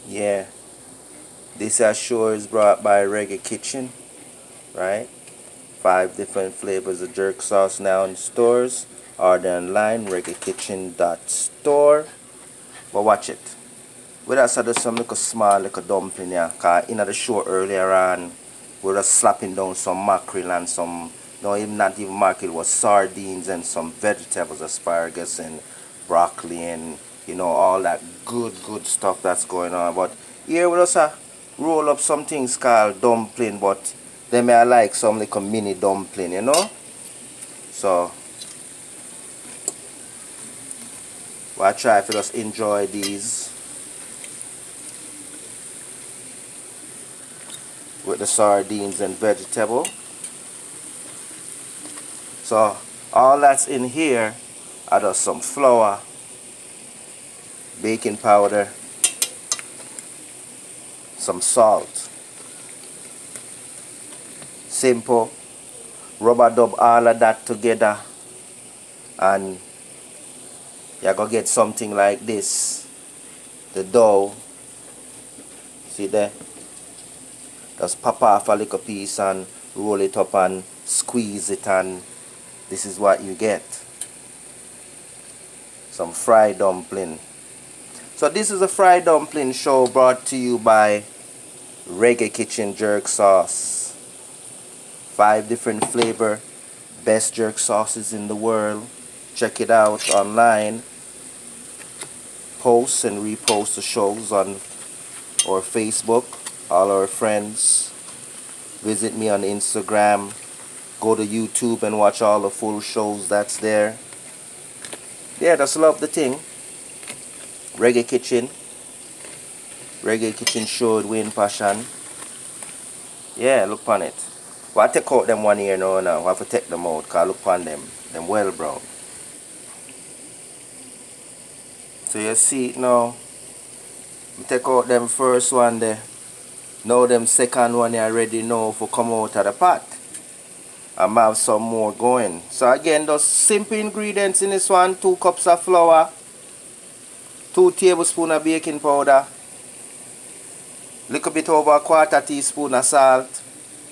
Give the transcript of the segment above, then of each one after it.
Yeah, this show is brought by Reggae Kitchen, right? 5 different flavors of jerk sauce now in stores. Order online, reggaekitchen.store. But watch it. We also do some little small little dumpling here. Cause in the show earlier on, we were just slapping down some mackerel and some, no, even not even mackerel, it was sardines and some vegetables, asparagus and broccoli and, all that good stuff that's going on. But here we just roll up some things called dumpling, but they may like some little mini dumpling. So, we'll try to just enjoy these with the sardines and vegetable. So all that's in here are just some flour, baking powder, some salt. Simple. Rubber dub all of that together and you're gonna get something like this. The dough, see there? Just pop off a little piece and roll it up and squeeze it, and this is what you get. Some fried dumpling. So this is a fried dumpling show brought to you by Reggae Kitchen Jerk Sauce. 5 different flavor, best jerk sauces in the world. Check it out online. Post and repost the shows on our Facebook. All our friends. Visit me on Instagram. Go to YouTube and watch all the full shows that's there. Yeah, just love the thing. Reggae Kitchen. Reggae Kitchen showed Wayne Passion. Yeah, look on it. Well, I take out them one here now. I have to take them out because look on them. Them well brown. So you see it now. Take out them first one there. Now them second one you already know for come out of the pot. I might have some more going. So again, those simple ingredients in this one. 2 cups of flour, 2 tablespoons of baking powder, little bit over a 1/4 teaspoon of salt.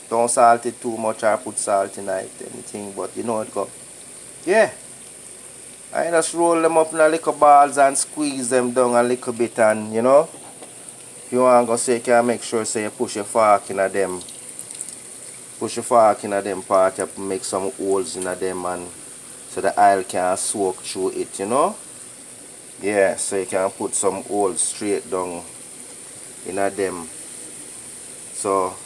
Don't salt it too much or put salt in it, anything, but you know it go. Yeah. I just roll them up in a little balls and squeeze them down a little bit, and if you want to go, so you can make sure so you push your fork in them. Push your fork in them part, you make some holes in them, and so the oil can soak through it, Yeah, so you can put some holes straight down in them. So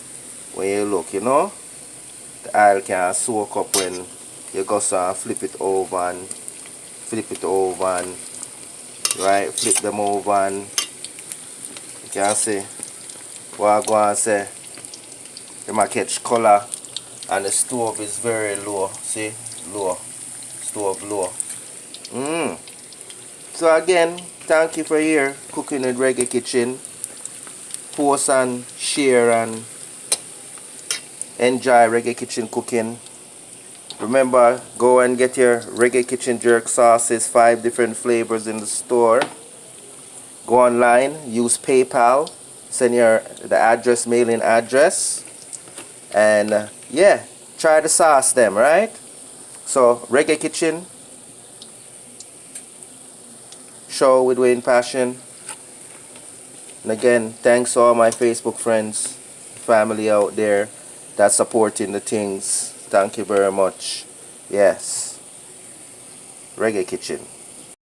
when you look, the oil can soak up when you go so flip it over and right, flip them over, and you can see what I go and say. You might catch color, and the stove is very low. See, low, stove low. So again, thank you for here cooking with Reggae Kitchen. Post and share and enjoy Reggae Kitchen cooking. Remember, go and get your Reggae Kitchen jerk sauces, 5 different flavors in the store. Go online, use PayPal, send the address, mailing address, and yeah, try the sauce them, right? So Reggae Kitchen show with Wayne Passion. And again, thanks to all my Facebook friends, family out there that's supporting the things. Thank you very much. Yes, Reggae Kitchen.